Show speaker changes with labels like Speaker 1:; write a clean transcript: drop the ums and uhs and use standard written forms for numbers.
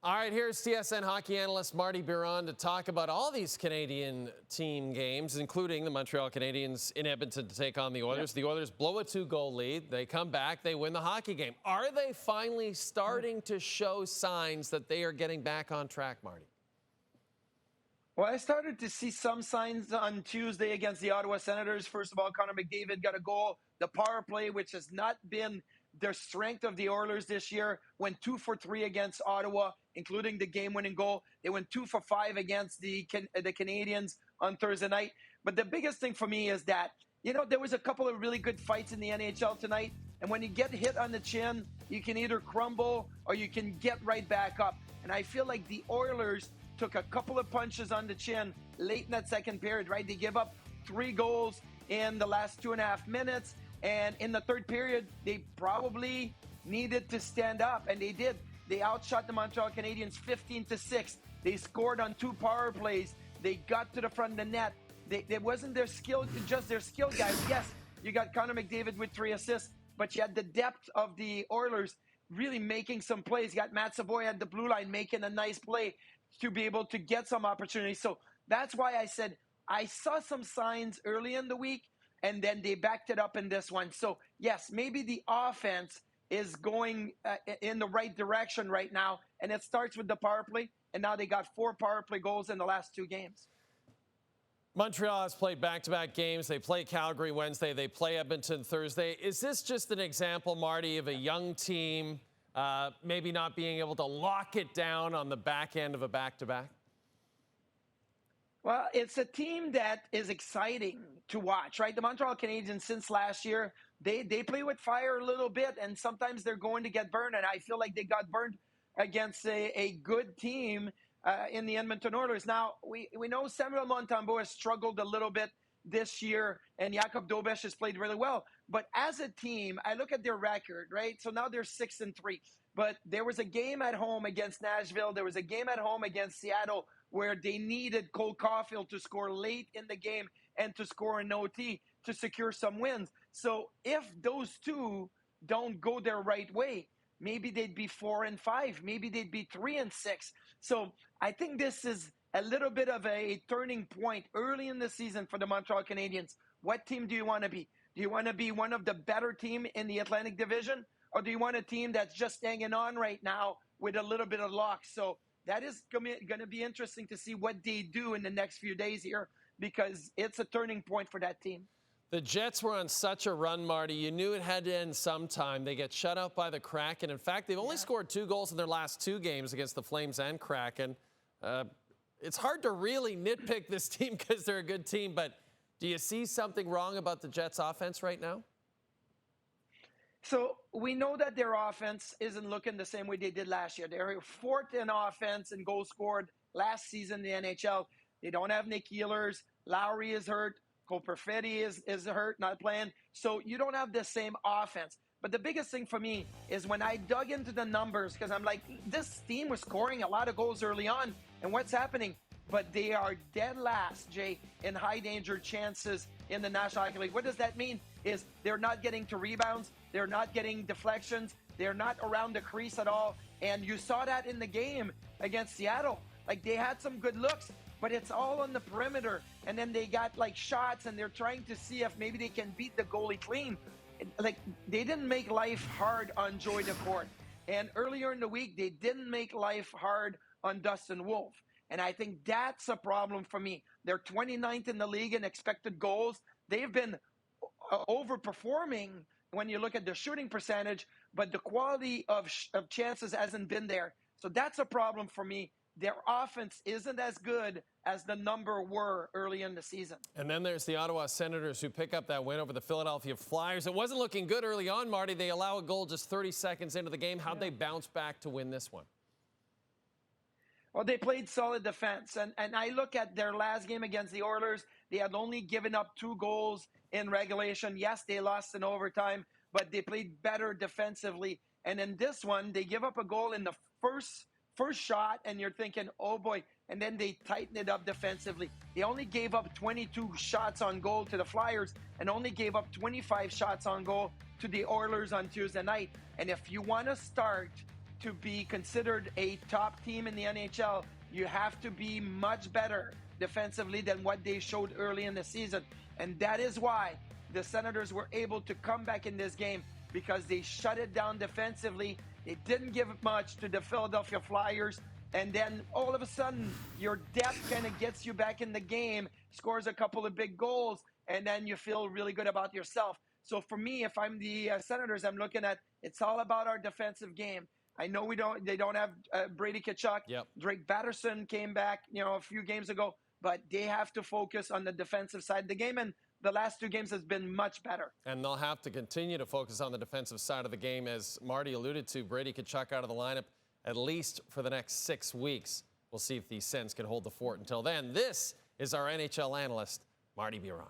Speaker 1: All right, here's TSN Hockey analyst Martin Biron to talk about all these Canadian team games, including the Montreal Canadiens in Edmonton to take on the Oilers. Yep. The Oilers blow a 2-goal lead. They come back. They win the hockey game. Are they finally starting to show signs that they are getting back on track, Marty?
Speaker 2: Well, I started to see some signs on Tuesday against the Ottawa Senators. First of all, Connor McDavid got a goal. The power play, which has not been their strength of the Oilers this year, went 2 for 3 against Ottawa, including the game-winning goal. They went 2 for 5 against the Canadiens on Thursday night. But the biggest thing for me is that, there was a couple of really good fights in the NHL tonight. And when you get hit on the chin, you can either crumble or you can get right back up. And I feel like the Oilers took a couple of punches on the chin late in that second period, right? They give up 3 goals in the last 2.5 minutes. And in the third period, they probably needed to stand up, and they did. They outshot the Montreal Canadiens 15-6. They scored on 2 power plays. They got to the front of the net. It wasn't their skill, just their skill guys. Yes, you got Connor McDavid with 3 assists, but you had the depth of the Oilers really making some plays. You got Matt Savoy at the blue line making a nice play to be able to get some opportunities. So that's why I said I saw some signs early in the week, and then they backed it up in this one. So, yes, maybe the offense is going in the right direction right now, and it starts with the power play, and now they got 4 power play goals in the last 2 games.
Speaker 1: Montreal has played back-to-back games. They play Calgary Wednesday. They play Edmonton Thursday. Is this just an example, Marty, of a young team maybe not being able to lock it down on the back end of a back-to-back?
Speaker 2: Well, it's a team that is exciting to watch, right? The Montreal Canadiens, since last year, they play with fire a little bit, and sometimes they're going to get burned, and I feel like they got burned against a good team in the Edmonton Oilers. Now, we know Samuel Montembeault has struggled a little bit this year, and Jakub Dobeš has played really well. But as a team, I look at their record, right? So now they're 6-3. But there was a game at home against Nashville. There was a game at home against Seattle where they needed Cole Caulfield to score late in the game and to score an OT to secure some wins. So if those two don't go their right way, maybe they'd be 4-5. Maybe they'd be 3-6. So I think this is a little bit of a turning point early in the season for the Montreal Canadiens. What team do you want to be? Do you want to be one of the better team in the Atlantic Division? Or do you want a team that's just hanging on right now with a little bit of luck? So that is going to be interesting to see what they do in the next few days here, because it's a turning point for that team.
Speaker 1: The Jets were on such a run, Marty. You knew it had to end sometime. They get shut out by the Kraken. In fact, they've only scored 2 goals in their last 2 games against the Flames and Kraken. It's hard to really nitpick this team because they're a good team, but do you see something wrong about the Jets' offense right now?
Speaker 2: So we know that their offense isn't looking the same way they did last year. They're 4th in offense and goals scored last season in the NHL. They don't have Nick Ehlers. Lowry is hurt. Cole Perfetti is hurt, not playing. So you don't have the same offense. But the biggest thing for me is when I dug into the numbers, because I'm like, this team was scoring a lot of goals early on, and what's happening? But they are dead last, Jay, in high-danger chances in the National Hockey League. What does that mean? Is they're not getting to rebounds, they're not getting deflections, they're not around the crease at all. And you saw that in the game against Seattle. Like, they had some good looks, but it's all on the perimeter. And then they got, shots, and they're trying to see if maybe they can beat the goalie clean. Like, they didn't make life hard on Joey Daccord. And earlier in the week, they didn't make life hard on Dustin Wolf. And I think that's a problem for me. They're 29th in the league in expected goals. They've been overperforming when you look at the shooting percentage, but the quality of chances hasn't been there. So that's a problem for me. Their offense isn't as good as the number were early in the season.
Speaker 1: And then there's the Ottawa Senators who pick up that win over the Philadelphia Flyers. It wasn't looking good early on, Marty. They allow a goal just 30 seconds into the game. How'd they bounce back to win this one?
Speaker 2: Well, they played solid defense. And I look at their last game against the Oilers. They had only given up 2 goals in regulation. Yes, they lost in overtime, but they played better defensively. And in this one, they give up a goal in the first shot, and you're thinking, oh boy, and then they tighten it up defensively. They only gave up 22 shots on goal to the Flyers and only gave up 25 shots on goal to the Oilers on Tuesday night. And if you want to start to be considered a top team in the NHL, you have to be much better defensively than what they showed early in the season. And that is why the Senators were able to come back in this game, because they shut it down defensively. They didn't give much to the Philadelphia Flyers. And then all of a sudden, your depth kind of gets you back in the game, scores a couple of big goals, and then you feel really good about yourself. So for me, if I'm the Senators, I'm looking at, it's all about our defensive game. I know they don't have Brady Tkachuk.
Speaker 1: Yep.
Speaker 2: Drake Batterson came back, a few games ago, but they have to focus on the defensive side of the game. And the last 2 games has been much better.
Speaker 1: And they'll have to continue to focus on the defensive side of the game. As Marty alluded to, Brady Tkachuk out of the lineup at least for the next 6 weeks. We'll see if the Sens can hold the fort until then. This is our NHL analyst, Martin Biron.